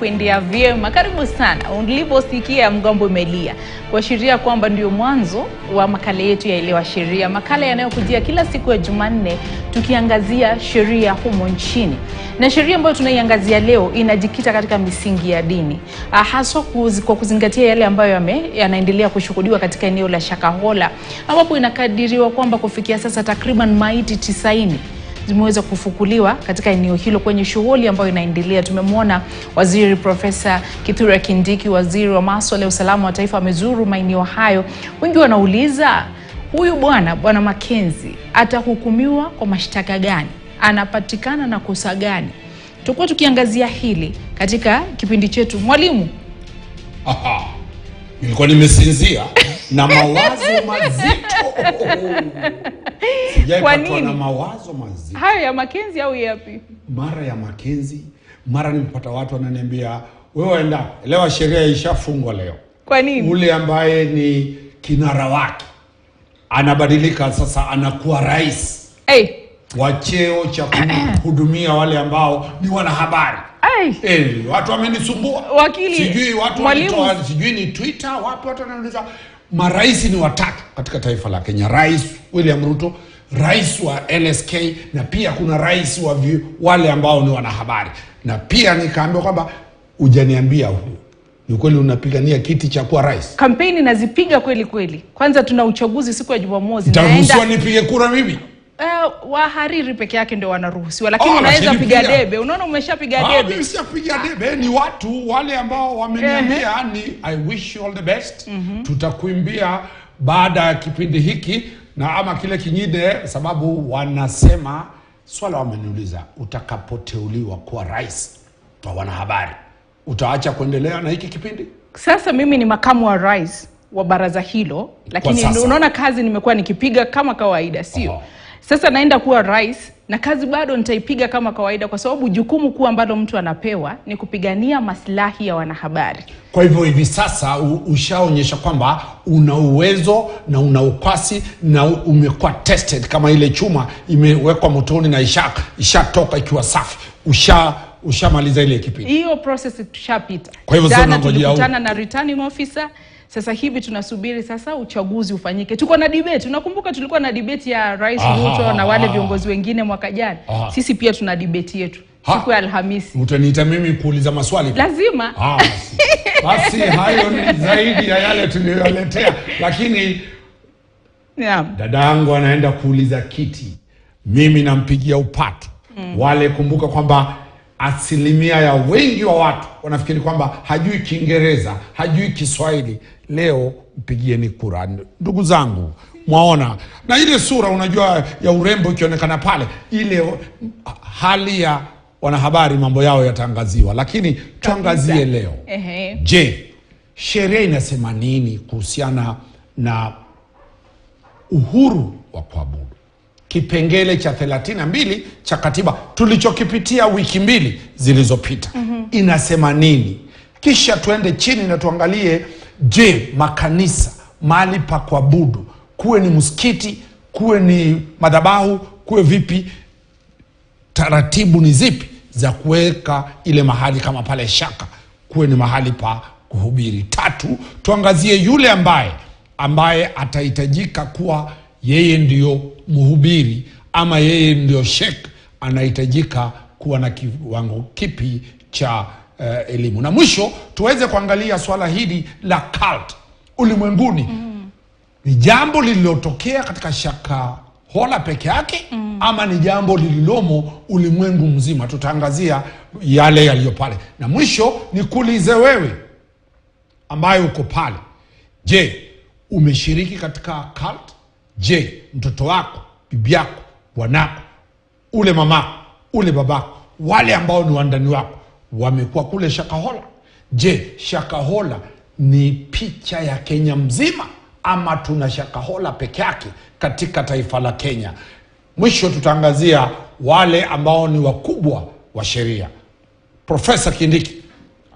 kuendea vyema. Karibu sana. Uliposikia mgambo umelia, kuashiria kwamba ndio mwanzo wa makala yetu ya Elewa Sheria, makala yanayokujia kila siku ya Jumanne tukiangazia sheria humo nchini. Na sheria ambayo tunaiangazia leo inajikita katika misingi ya dini, haswa kwa kuzingatia yale ambayo yanaendelea kushuhudiwa katika eneo la Shakahola, ambapo inakadiriwa kwamba kufikia sasa takriban maiti 90 zimeweza kufukuliwa katika eneo hilo kwenye shughuli ambayo inaendelea. Tumemwona Waziri Profesa Kithure Kindiki, waziri wa masuala ya usalama wa taifa, amezuru maeneo hayo. Wengi wanauliza, huyu bwana Mackenzie atahukumiwa kwa mashtaka gani? Anapatikana na kosa gani? Tutakuwa tukiangazia hili katika kipindi chetu. Mwalimu, nilikuwa nimesinzia na mawazo mazito. Kwa nini? Na mawazo mazito. Hayo ya Mackenzie au yapi? Mara ya Mackenzie, mara nimepata watu wananiambia, wewe enda, Elewa Sheria ishafungwa leo. Kwa nini? Ule ambaye ni kinara wake anabadilika sasa, anakuwa rais. Wa cheo cha kuhudumia wale ambao ni wanahabari. Watu wamenisumbua. Wakili, sijui watu walitoa, sijui ni Twitter, watu wanauliza, marais ni watatu katika taifa la Kenya. Rais William Ruto, rais wa LSK, na pia kuna rais wa wale ambao ni wanahabari. Na pia nikaambiwa kwamba hujaniambia huyu ni kweli unapigania kiti cha kuwa rais. Kampeni nazipiga kweli. Kwanza tuna uchaguzi siku ya Jumamosi. Nitaruhusiwa nipige kura mimi? Wahariri peke yake ndio wanaruhusiwa, lakini unaweza piga debe. Unaona umeshapiga debe. Mimi sijapiga debe, ni watu wale ambao wameniambia ni I wish you all the best. Tutakuimbia baada ya kipindi hiki na ama kile kingine, sababu wanasema swala wameniuliza, utakapoteuliwa kuwa rais wa wanahabari, utaacha kuendelea na hiki kipindi? Sasa mimi ni makamu wa rais wa baraza hilo, lakini unaona kazi nimekuwa nikipiga kama kawaida, sio? Sasa naenda kuwa rais na kazi bado nitaipiga kama kawaida, kwa sababu jukumu kuu ambalo mtu anapewa ni kupigania maslahi ya wanahabari. Kwa hivyo hivi sasa ushaonyesha kwamba una uwezo na una upasi na umekuwa tested, kama ile chuma imewekwa motoni na ishatoka ikiwa safi. Ushamaliza ile kipindi. Hiyo process tushapita. Kwa hivyo sasa tulikutana na returning officer. Sasa hivi tunasubiri sasa uchaguzi ufanyike. Tuko na debate. Unakumbuka tulikuwa na debate ya Rais Ruto na wale viongozi wengine mwaka jana. Sisi pia tuna debate yetu siku ya Alhamisi. Utaniita mimi kuuliza maswali? Lazima. Basi hayo ni zaidi ya yale tuliyoletea. Lakini dadangu anaenda kuuliza kiti, mimi nampigia upatu. Wale kumbuka kwamba asilimia ya wengi wa watu wanafikiri kwamba hajui Kiingereza, hajui Kiswahili. Leo mpigieni kura. Ndugu zangu, mwaona na ile sura unajua ya urembo ikionekana pale, ile hali ya wanahabari mambo yao yatangaziwa. Lakini tuangazie leo. Je, sheria inasema nini kuhusiana na uhuru wa kuabudu? Kipengele cha 32 cha katiba tulichokipitia wiki mbili zilizopita inasema nini? Kisha tuende chini na tuangalie, je, makanisa, mahali pa kuabudu, kuwe ni msikiti, kuwe ni madhabahu, kuwe vipi, taratibu ni zipi za kuweka ile mahali kama pale Shaka kuwe ni mahali pa kuhubiri? 3, tuangazie yule ambaye atahitajika kuwa yeye ndio mhubiri ama yeye ndio sheikh, anahitajika kuwa na kiwango kipi cha elimu. Na mwisho tuweze kuangalia swala hili la cult ulimwenguni. Ni jambo lililotokea katika Shakahola peke yake ama ni jambo lililomo ulimwengu mzima? Tutaangazia yale yaliyo pale. Na mwisho nikuulize wewe ambaye uko pale, je, umeshiriki katika cult? Je, mtoto wako, bibi yako, bwanako, ule mamako, ule babako, wale ambao ni wandani wako wamekuwa kule Shakahola? Je, Shakahola ni picha ya Kenya mzima ama tuna Shakahola peke yake katika taifa la Kenya? Mwisho tutaangazia wale ambao ni wakubwa wa sheria. Profesa Kindiki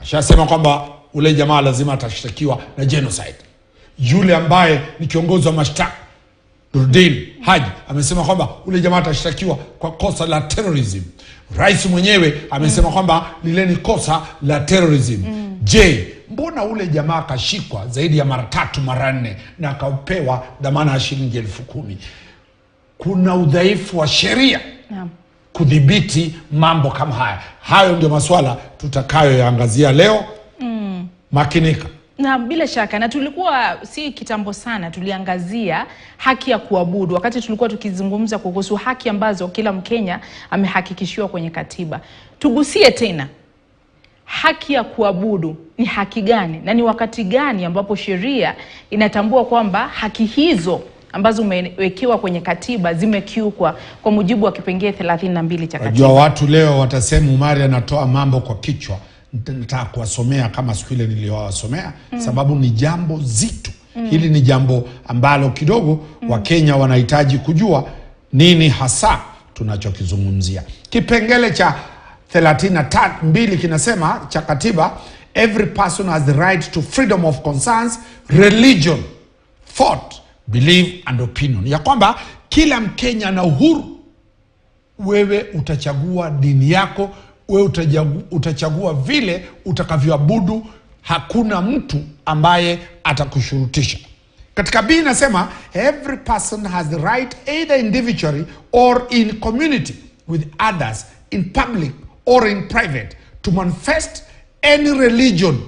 ashasema kwamba ule jamaa lazima atashtakiwa na genocide. Yule ambaye ni kiongozi wa mashtaka Nurdin Haji amesema kwamba ule jamaa atashtakiwa kwa kosa la terrorism. Rais mwenyewe amesema kwamba lile ni kosa la terrorism. Je, mbona ule jamaa akashikwa zaidi ya mara 3 mara 4 na akapewa dhamana ya shilingi 10,000? Kuna udhaifu wa sheria kudhibiti mambo kama haya. Hayo ndio maswala tutakayoyaangazia leo. Makinika. Na bila shaka, na tulikuwa si kitambo sana tuliangazia haki ya kuabudu wakati tulikuwa tukizungumza kuhusu haki ambazo kila Mkenya amehakikishiwa kwenye katiba. Tugusie tena haki ya kuabudu ni haki gani na ni wakati gani ambapo sheria inatambua kwamba haki hizo ambazo umewekewa kwenye katiba zimekiukwa kwa mujibu wa kipengele 32 cha katiba. Wajua watu leo watasema Umari anatoa mambo kwa kichwa. Nataka kuwasomea kama siku ile niliowasomea sababu ni jambo zito. Hili ni jambo ambalo kidogo Wakenya wanahitaji kujua nini hasa tunachokizungumzia. Kipengele cha 32 kinasema cha katiba, every person has the right to freedom of conscience, religion, thought, belief and opinion. Ya kwamba kila Mkenya ana uhuru. Wewe utachagua dini yako, wewe utachagua vile utakavyoabudu, hakuna mtu ambaye atakushurutisha. Katika B inasema every person has the right either individually or in community with others, in public or in private, to manifest any religion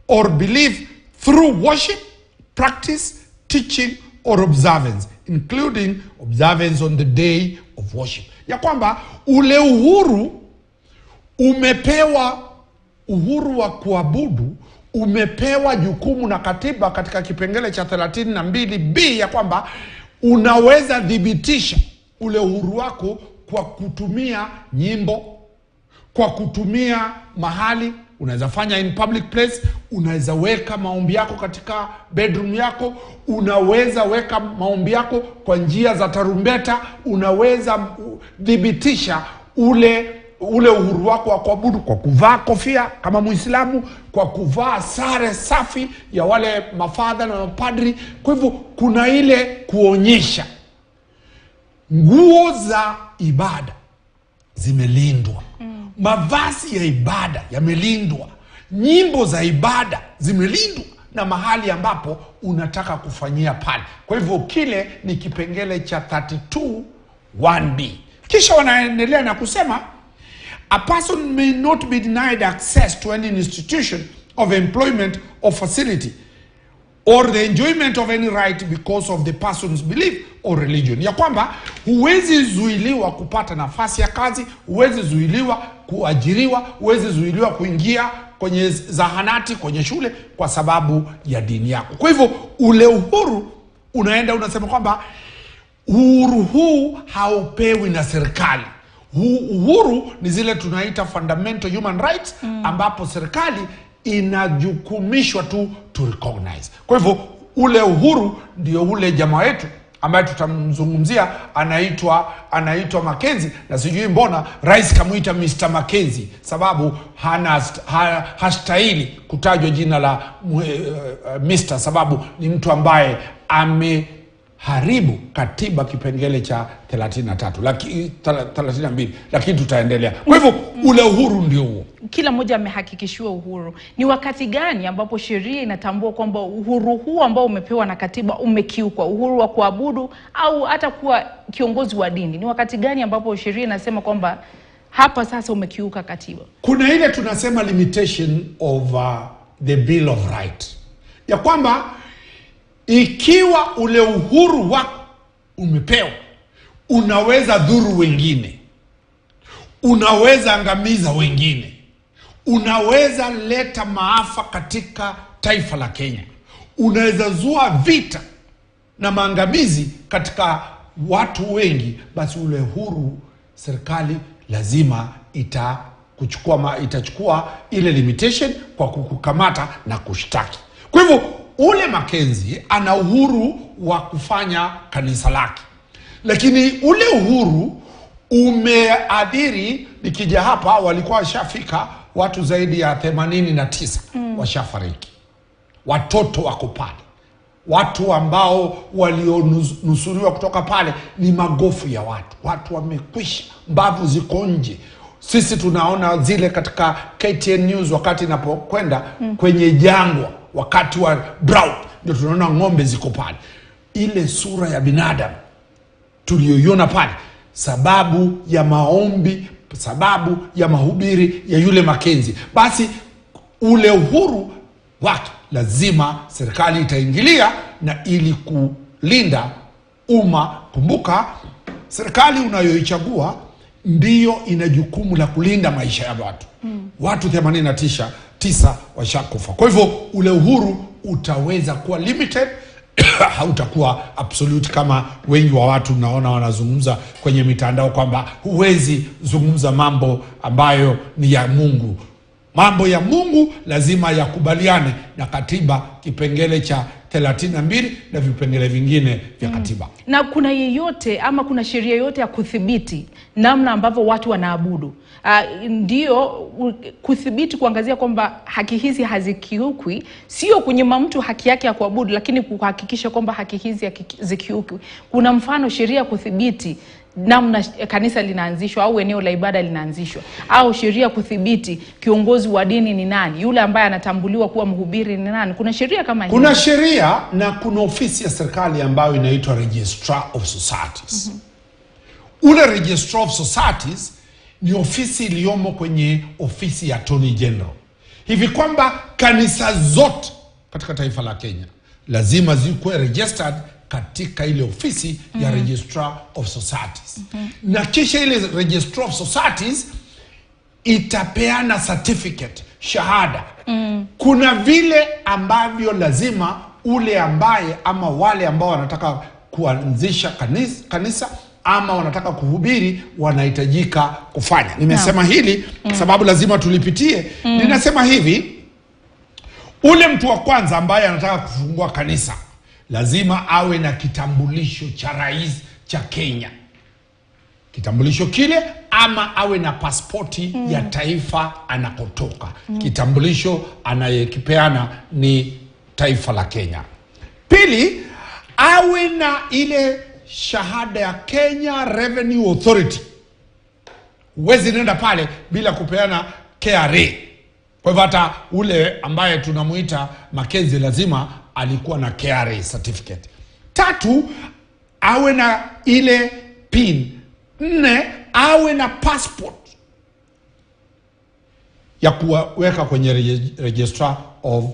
or belief through worship, practice, teaching or observance, including observance on the day of worship. Ya kwamba ule uhuru umepewa, uhuru wa kuabudu umepewa jukumu na katiba katika kipengele cha 32B ya kwamba unaweza dhibitisha ule uhuru wako kwa kutumia nyimbo, kwa kutumia mahali, unaweza fanya in public place, unaweza weka maombi yako katika bedroom yako, unaweza weka maombi yako kwa njia za tarumbeta, unaweza dhibitisha ule uhuru wako wa kuabudu kwa kuvaa kofia kama Muislamu, kwa kuvaa sare safi ya wale mafadha na mapadri. Kwa hivyo kuna ile kuonyesha nguo za ibada zimelindwa, mavazi ya ibada yamelindwa, nyimbo za ibada zimelindwa na mahali ambapo unataka kufanyia pale. Kwa hivyo kile ni kipengele cha 32(1)B. Kisha wanaendelea na kusema a person may not be denied access to any institution of employment or facility or the enjoyment of any right because of the person's belief or religion. Ya kwamba huwezi zuiliwa kupata nafasi ya kazi, huwezi zuiliwa kuajiriwa, huwezi zuiliwa kuingia kwenye zahanati, kwenye shule kwa sababu ya dini yako. Kwa hivyo ule uhuru unaenda unasema kwamba uhuru huu haupewi na serikali. Uhuru ni zile tunaita fundamental human rights ambapo serikali inajukumishwa tu to recognize. Kwa hivyo ule uhuru ndio ule jamaa wetu ambaye tutamzungumzia anaitwa Mackenzie, na sijui mbona rais kamuita Mr. Mackenzie sababu hastahili kutajwa jina la Mr. sababu ni mtu ambaye ameharibu katiba kipengele cha 32, lakini tutaendelea. Kwa hivyo ule uhuru ndio huo. Kila mmoja amehakikishiwa uhuru. Ni wakati gani ambapo sheria inatambua kwamba uhuru huu ambao umepewa na katiba umekiukwa? Uhuru wa kuabudu au hata kuwa kiongozi wa dini. Ni wakati gani ambapo sheria inasema kwamba hapa sasa umekiuka katiba? Kuna ile tunasema limitation of the Bill of Rights. Ya kwamba ikiwa ule uhuru wako umepewa, unaweza dhuru wengine, unaweza angamiza wengine, unaweza leta maafa katika taifa la Kenya, unaweza zua vita na maangamizi katika watu wengi, basi ule uhuru serikali lazima itachukua ile limitation kwa kukukamata na kushtaki. Kwa hivyo ule Mackenzie ana uhuru wa kufanya kanisa lake, lakini ule uhuru umeadhiri. Nikija hapa walikuwa washafika watu zaidi ya 89 washafariki, watoto wako pale, watu ambao walionusuriwa kutoka pale ni magofu ya watu wamekwisha, mbavu ziko nje, Sisi tunaona zile katika KTN News wakati inapokwenda kwenye jangwa wakati wa drought, ndio tunaona ng'ombe ziko pale. Ile sura ya binadamu tuliyoiona pale, sababu ya maombi, sababu ya mahubiri ya yule Makenzi. Basi ule uhuru wake lazima serikali itaingilia, na ili kulinda umma. Kumbuka, serikali unayoichagua ndiyo ina jukumu la kulinda maisha ya watu. Watu 89 washakufa. Kwa hivyo ule uhuru utaweza kuwa limited, hautakuwa absolute kama wengi wa watu naona wanazungumza kwenye mitandao kwamba huwezi zungumza mambo ambayo ni ya Mungu. Mambo ya Mungu lazima yakubaliane na katiba, kipengele cha 32 na vipengele vingine vya katiba. Na kuna yeyote ama kuna sheria yote ya kudhibiti namna ambavyo watu wanaabudu? Ndio kudhibiti, kuangazia kwamba haki hizi hazikiukwi, sio kunyima mtu haki yake ya kuabudu, lakini kuhakikisha kwamba haki hizi zikiukwi. Kuna mfano sheria kudhibiti namna kanisa linaanzishwa au eneo la ibada linaanzishwa, au sheria kudhibiti kiongozi wa dini ni nani, yule ambaye anatambuliwa kuwa mhubiri ni nani. Kuna sheria kama hiyo? Kuna sheria, na kuna ofisi ya serikali ambayo inaitwa Registrar of Societies. Ule Registrar of Societies ni ofisi iliyomo kwenye ofisi ya Attorney General, hivi kwamba kanisa zote katika taifa la Kenya lazima zikuwe registered katika ile ofisi ya Registrar of Societies. Na kisha ile Registrar of Societies itapeana certificate, shahada. Kuna vile ambavyo lazima ule ambaye ama wale ambao wanataka kuanzisha kanisa ama wanataka kuhubiri wanahitajika kufanya. Nimesema hili sababu lazima tulipitie. Ninasema hivi, ule mtu wa kwanza ambaye anataka kufungua kanisa lazima awe na kitambulisho cha rais cha Kenya. Kitambulisho kile, ama awe na pasipoti ya taifa anakotoka. Kitambulisho anayekipeana ni taifa la Kenya. Pili, awe na ile shahada ya Kenya Revenue Authority. Huwezi nenda pale bila kupeana KRA. Kwa hivyo hata ule ambaye tunamuita Makenzi lazima alikuwa na KRA certificate. Tatu, awe na ile PIN. 4, awe na passport ya kuweka kwenye Registrar of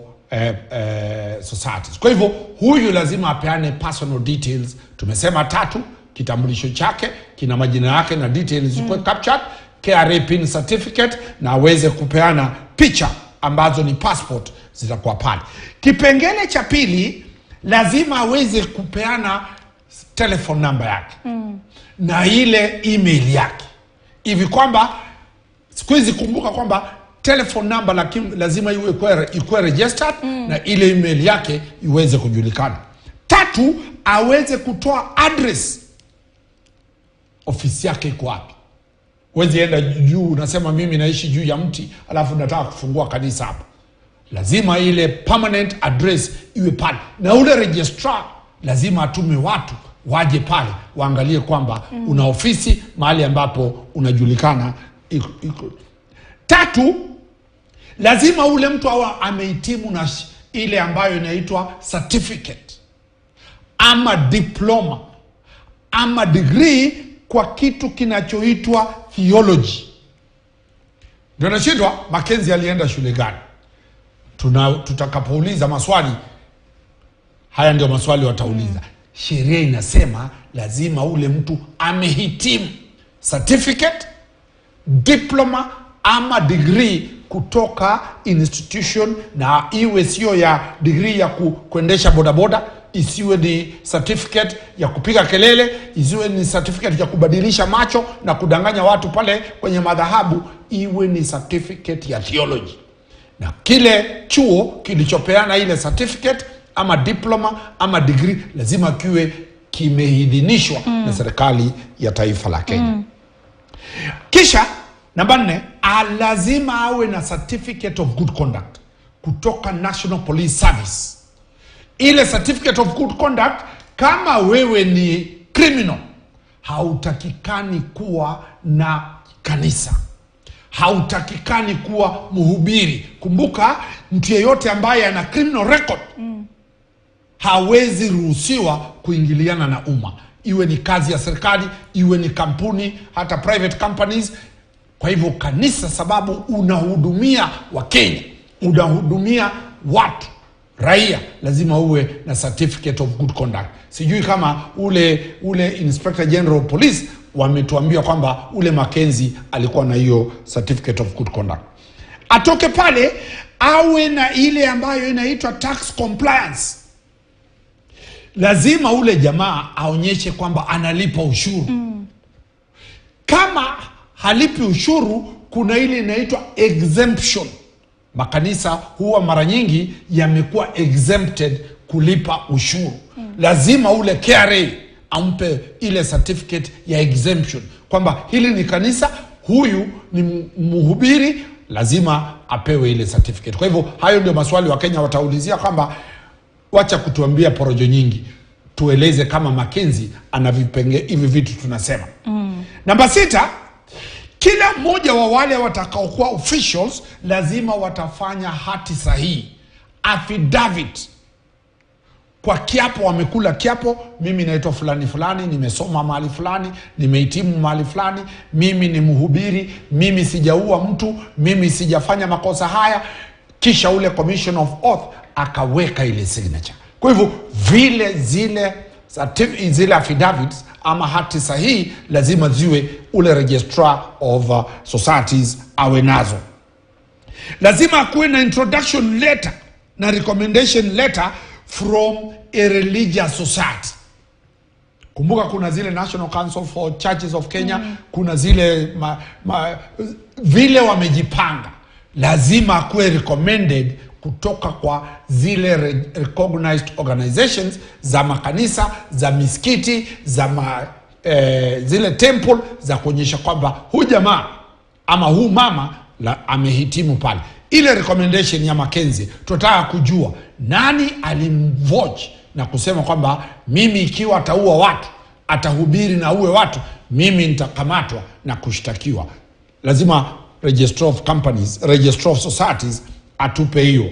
Societies. Kwa hivyo huyu lazima apeane personal details. Tumesema 3, kitambulisho chake kina majina yake na details zikuwe captured, KRA PIN certificate, na aweze kupeana picha ambazo ni passport zitakuwa pale. Kipengele cha pili, lazima aweze kupeana telephone number yake na ile email yake, hivi kwamba siku hizi kumbuka kwamba telephone number lazima iwe registered na ile email yake iweze kujulikana. 3, aweze kutoa address, ofisi yake iko wapi. Huwezi enda juu unasema mimi naishi juu ya mti alafu nataka kufungua kanisa hapa. Lazima ile permanent address iwe pale, na ule registrar lazima atume watu waje pale waangalie kwamba una ofisi mahali ambapo unajulikana iko. 3, lazima ule mtu awe amehitimu na ile ambayo inaitwa certificate ama diploma ama degree kwa kitu kinachoitwa theology. Ndio nashindwa Makenzi alienda shule gani? Tutakapouliza maswali haya, ndio maswali watauliza. Sheria inasema lazima ule mtu amehitimu certificate, diploma ama degree kutoka institution, na iwe sio ya degree ya kuendesha bodaboda, isiwe ni certificate ya kupiga kelele, isiwe ni certificate ya kubadilisha macho na kudanganya watu pale kwenye madhahabu, iwe ni certificate ya theology. Na kile chuo kilichopeana ile certificate ama diploma ama degree lazima kiwe kimeidhinishwa na serikali ya taifa la Kenya. Kisha namba 4, lazima awe na certificate of good conduct kutoka National Police Service. Ile certificate of good conduct, kama wewe ni criminal hautakikani kuwa na kanisa. hautakikani kuwa mhubiri. Kumbuka, mtu yeyote ambaye ana criminal record hawezi ruhusiwa kuingiliana na umma, iwe ni kazi ya serikali, iwe ni kampuni, hata private companies. Kwa hivyo kanisa, sababu unahudumia Wakenya, unahudumia watu, raia, lazima uwe na certificate of good conduct. Sijui kama ule Inspector General of Police wametuambia kwamba ule Mackenzie alikuwa na hiyo certificate of good conduct. Atoke pale awe na ile ambayo inaitwa tax compliance. Lazima ule jamaa aonyeshe kwamba analipa ushuru. Kama halipi ushuru, kuna ile inaitwa exemption. Makanisa huwa mara nyingi yamekuwa exempted kulipa ushuru. Lazima ule KRA ampe ile certificate ya exemption, kwamba hili ni kanisa, huyu ni mhubiri, lazima apewe ile certificate. Kwa hivyo hayo ndio maswali wa Kenya wataulizia, kwamba wacha kutuambia porojo nyingi, tueleze kama Mackenzie ana vipenge hivi vitu tunasema. Namba 6, kila mmoja wa wale watakaokuwa officials lazima watafanya hati sahihi, affidavit. Kwa kiapo, wamekula kiapo, mimi naitwa fulani fulani, nimesoma mahali fulani, nimehitimu mahali fulani, mimi ni mhubiri, mimi sijaua mtu, mimi sijafanya makosa haya. Kisha ule commission of oath akaweka ile signature. Kwa hivyo vile zile affidavits ama hati sahihi lazima ziwe ule registrar of societies awe nazo. Lazima kuwe na introduction letter na recommendation letter from a religious society. Kumbuka kuna zile National Council for Churches of Kenya, kuna zile vile wamejipanga. Lazima kuwe recommended kutoka kwa zile recognized organizations za makanisa, za misikiti, za zile temple, za kuonyesha kwamba huyu jamaa ama huyu mama amehitimu pale. Ile recommendation ya Mackenzie, tunataka kujua nani alimvote na kusema kwamba mimi ikiwa ataua watu, atahubiri na uwe watu, mimi nitakamatwa na kushtakiwa. Lazima Registrar of Companies, Registrar of Societies atupe hiyo.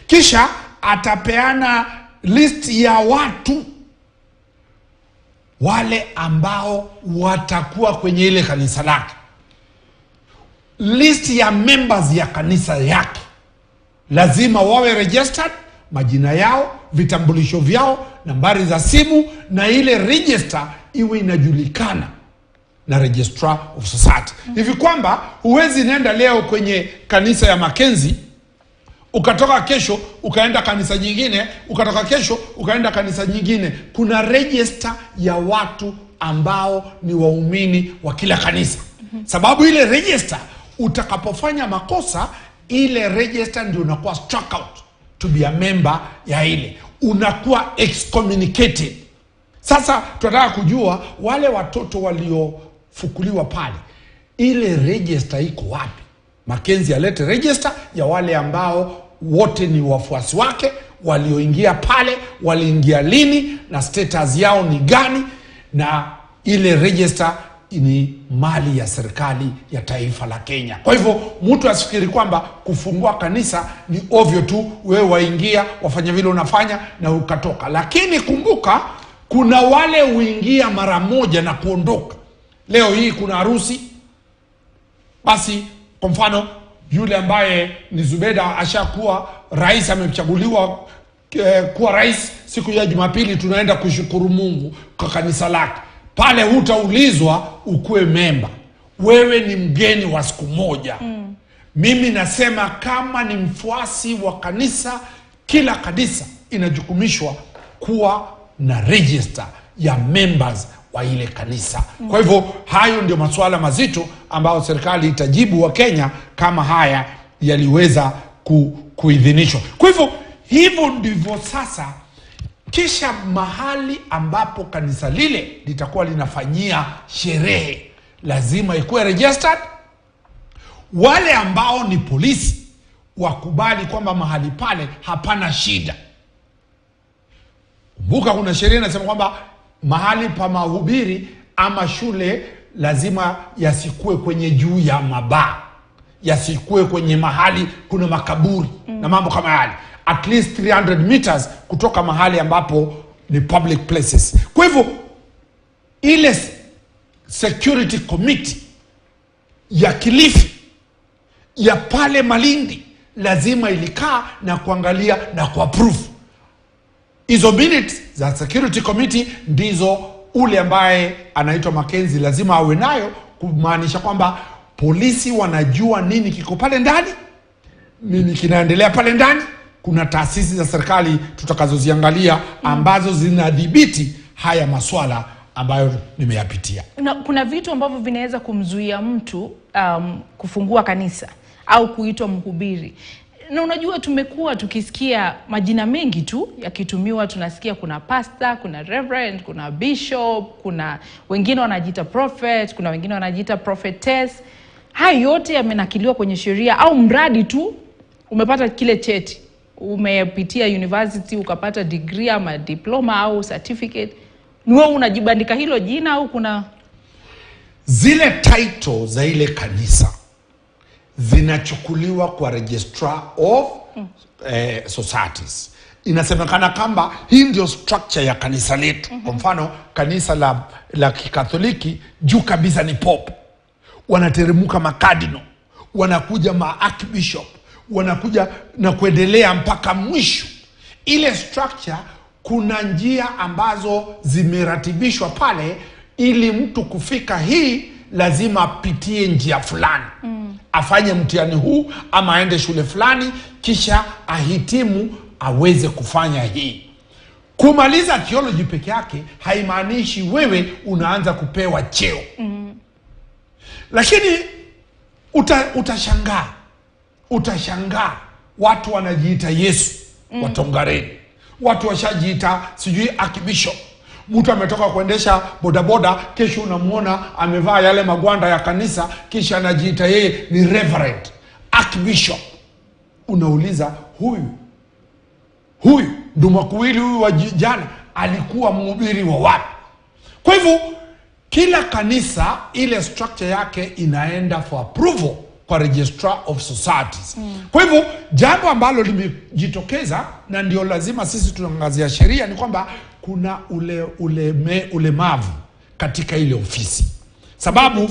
Kisha atapeana list ya watu wale ambao watakuwa kwenye ile kanisa lake, list ya members ya kanisa yake. Lazima wawe registered, majina yao, vitambulisho vyao, nambari za simu, na ile register iwe inajulikana na Registrar of Society. Hivi kwamba huwezi nenda leo kwenye kanisa ya Mackenzie, ukatoka kesho ukaenda kanisa nyingine, ukatoka kesho ukaenda kanisa nyingine. Kuna register ya watu ambao ni waumini wa kila kanisa. Sababu ile register, utakapofanya makosa, ile register ndio unakuwa struck out to be a member ya ile, unakuwa excommunicated. Sasa tunataka kujua wale watoto waliofukuliwa pale, ile register iko wapi? Mackenzie alete register ya wale ambao wote ni wafuasi wake, walioingia pale, waliingia lini, na status yao ni gani, na ile register ni mali ya serikali ya taifa la Kenya. Kwa hivyo mtu asifikiri kwamba kufungua kanisa ni ovyo tu, wewe waingia, wafanya vile unafanya na ukatoka. Lakini kumbuka, kuna wale uingia mara moja na kuondoka. Leo hii kuna harusi, basi kwa mfano yule ambaye ni Zubeda ashakuwa rais, amechaguliwa kuwa rais, siku ya Jumapili tunaenda kushukuru Mungu kwa kanisa lake. Pale hutaulizwa ukue memba, wewe ni mgeni wa siku moja. Mimi nasema kama ni mfuasi wa kanisa, kila kanisa inajukumishwa kuwa na register ya members wa ile kanisa. Kwa hivyo hayo ndio masuala mazito ambayo serikali itajibu wa Kenya kama haya yaliweza kuidhinishwa. Kwa hivyo ndivyo sasa. Kisha mahali ambapo kanisa lile litakuwa linafanyia sherehe, lazima ikuwe registered. Wale ambao ni polisi wakubali kwamba mahali pale hapana shida. Kumbuka kuna sheria inasema kwamba mahali pa mahubiri ama shule lazima yasikue kwenye juu ya mabaa. yasikue kwenye mahali kuna makaburi na mambo kama yale, at least 300 meters kutoka mahali ambapo ni public places. Kwa hivyo ile security committee ya Kilifi, ya pale Malindi, lazima ilikaa na kuangalia na kuapprove. Hizo minutes za security committee ndizo ule ambaye anaitwa Mackenzie lazima awe nayo, kumaanisha kwamba polisi wanajua nini kiko pale ndani, nini kinaendelea pale ndani. Kuna taasisi za serikali tutakazoziangalia ambazo zinadhibiti haya maswala ambayo nimeyapitia. Kuna vitu ambavyo vinaweza kumzuia mtu kufungua kanisa au kuitwa mhubiri. Na unajua tumekuwa tukisikia majina mengi tu yakitumiwa. Tunasikia kuna pastor, kuna reverend, kuna bishop, kuna wengine wanajiita prophet, kuna wengine wanajiita prophetess. Haya yote yamenakiliwa kwenye sheria, au mradi tu umepata kile cheti, umepitia university ukapata degree ama diploma au certificate, ni wewe unajibandika hilo jina, au kuna zile title za ile kanisa zinachukuliwa kwa registrar of societies. Inasemekana kwamba hii ndio structure ya kanisa letu. Kwa mfano kanisa la Kikatoliki, juu kabisa ni pope, wanateremka makardinal, wanakuja archbishop, wanakuja na kuendelea mpaka mwisho. Ile structure, kuna njia ambazo zimeratibishwa pale, ili mtu kufika hii lazima apitie njia fulani. Afanye mtihani huu ama aende shule fulani, kisha ahitimu aweze kufanya hii. Kumaliza theology peke yake haimaanishi wewe unaanza kupewa cheo. Lakini utashangaa watu wanajiita Yesu watongareni, watu washajiita sijui archbishop. Mtu ametoka kuendesha bodaboda, kesho unamuona amevaa yale magwanda ya kanisa, kisha anajiita yeye ni reverend, archbishop. Unauliza, huyu Ndumakuwili huyu wa jana alikuwa mhubiri wa wapi? Kwa hivyo kila kanisa ile structure yake inaenda for approval kwa registrar of societies. Kwa hivyo jambo ambalo limejitokeza, na ndio lazima sisi tunaangazia sheria, ni kwamba kuna ulemavu katika ile ofisi. Sababu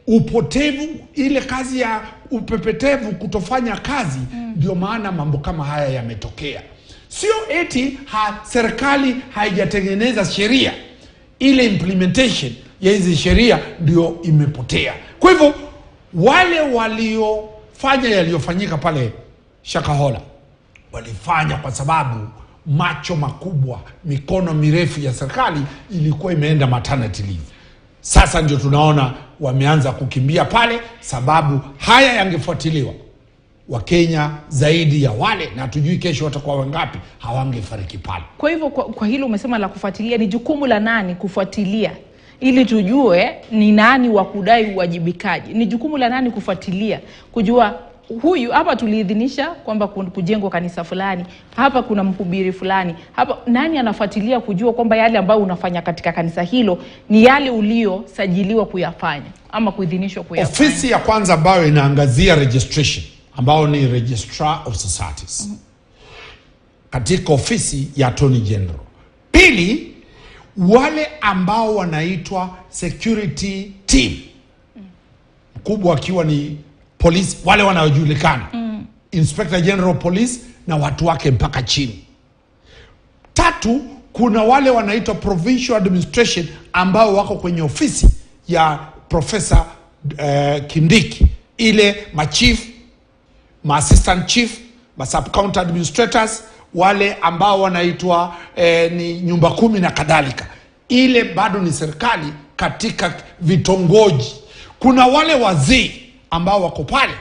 upotevu, ile kazi ya upepetevu, kutofanya kazi, ndio maana mambo kama haya yametokea. Sio eti serikali haijatengeneza sheria, ile implementation ya hizi sheria ndio imepotea. Kwa hivyo wale waliofanya yaliyofanyika pale Shakahola walifanya kwa sababu macho makubwa, mikono mirefu ya serikali ilikuwa imeenda maternity leave. Sasa ndio tunaona wameanza kukimbia pale, sababu haya yangefuatiliwa, Wakenya zaidi ya wale, na tujui kesho watakuwa wangapi, hawangefariki pale. Kwa hivyo kwa hilo umesema la kufuatilia, ni jukumu la nani kufuatilia ili tujue ni nani wa kudai uwajibikaji? Ni jukumu la nani kufuatilia kujua huyu hapa tuliidhinisha kwamba kujengwa kanisa fulani, hapa kuna mhubiri fulani, hapa nani anafuatilia kujua kwamba yale ambayo unafanya katika kanisa hilo ni yale uliosajiliwa kuyafanya ama kuidhinishwa kuyafanya? Ofisi ya kwanza ambayo inaangazia registration, ambao ni registrar of societies, katika ofisi ya Attorney General. Pili, wale ambao wanaitwa security team, mkubwa akiwa ni polisi, wale wanaojulikana, Inspector General Police na watu wake mpaka chini. Tatu, kuna wale wanaitwa provincial administration ambao wako kwenye ofisi ya Professor Kindiki, ile machief, assistant chief, sub county administrators, wale ambao wanaitwa ni nyumba 10 na kadhalika. Ile bado ni serikali katika vitongoji. Kuna wale wazee ambao wako pale,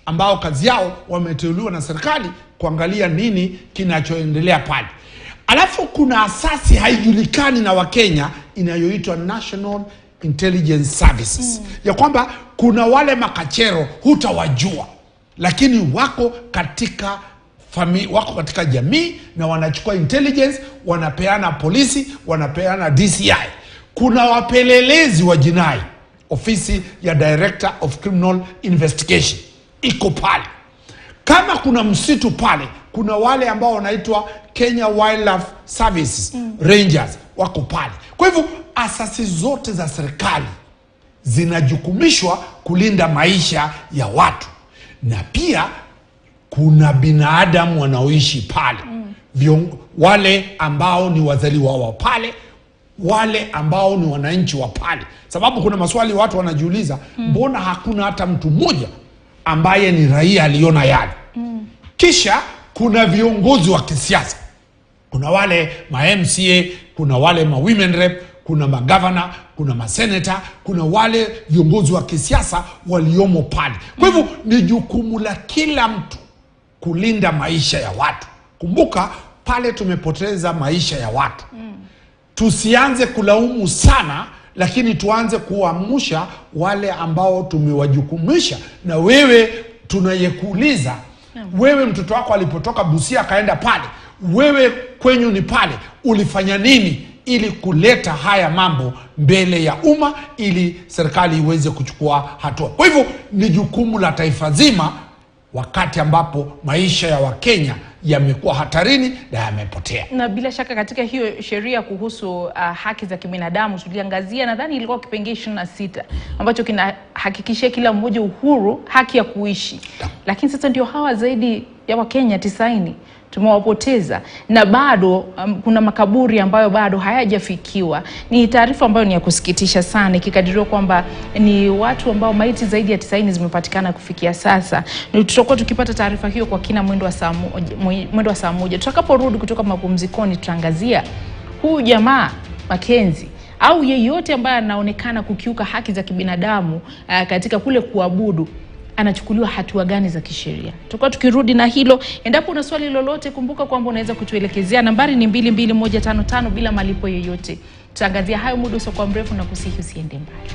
ambao kazi yao wameteuliwa na serikali kuangalia nini kinachoendelea pale. Alafu kuna asasi haijulikani na Wakenya inayoitwa National Intelligence Services. Ya kwamba kuna wale makachero hutawajua, lakini wako katika jamii na wanachukua intelligence, wanapeana polisi, wanapeana DCI. Kuna wapelelezi wa jinai, ofisi ya Director of Criminal Investigation. iko pale. Kama kuna msitu pale, kuna wale ambao wanaitwa Kenya Wildlife Services Rangers wako pale. Kwa hivyo asasi zote za serikali zinajukumishwa kulinda maisha ya watu, na pia kuna binadamu wanaoishi pale, wale ambao ni wazaliwa wa pale, wale ambao ni wananchi wa pale. Sababu kuna maswali watu wanajiuliza, mbona hakuna hata mtu mmoja ambaye ni raia aliona yale? Kisha kuna viongozi wa kisiasa, kuna wale ma MCA, kuna wale ma women rep, kuna magavana, kuna maseneta, kuna wale viongozi wa kisiasa waliomo pale. Kwa hivyo ni jukumu la kila mtu kulinda maisha ya watu. Kumbuka pale tumepoteza maisha ya watu. Tusianze kulaumu sana, lakini tuanze kuamsha wale ambao tumewajukumisha. Na wewe tunayekuuliza, wewe mtoto wako alipotoka Busia kaenda pale, wewe kwenyu ni pale, ulifanya nini ili kuleta haya mambo mbele ya umma, ili serikali iweze kuchukua hatua? Kwa hivyo ni jukumu la taifa zima, wakati ambapo maisha ya Wakenya yamekuwa hatarini na yamepotea. Na bila shaka katika hiyo sheria kuhusu haki za kibinadamu tuliangazia, nadhani ilikuwa kipengele 26 ambacho kinahakikishia kila mmoja uhuru, haki ya kuishi. Lakini sasa ndio hawa zaidi ya Wakenya 90 tumewapoteza, na bado kuna makaburi ambayo bado hayajafikiwa. Ni taarifa ambayo ni ya kusikitisha sana, ikikadiriwa kwamba ni watu ambao maiti zaidi ya 90 zimepatikana kufikia sasa. Na tutakuwa tukipata taarifa hiyo kwa kina mwendo wa saa moja. Tutakaporudi kutoka mapumzikoni, tutaangazia huyu jamaa Mackenzie au yeyote ambaye anaonekana kukiuka haki za kibinadamu katika kule kuabudu, anachukuliwa hatua gani za kisheria. Tutakuwa tukirudi na hilo. Endapo una swali lolote, kumbuka kwamba unaweza kutuelekezea. Nambari ni 22155 bila malipo yoyote. Tutaangazia hayo muda usio kwa mrefu, na kusihi usiende mbali.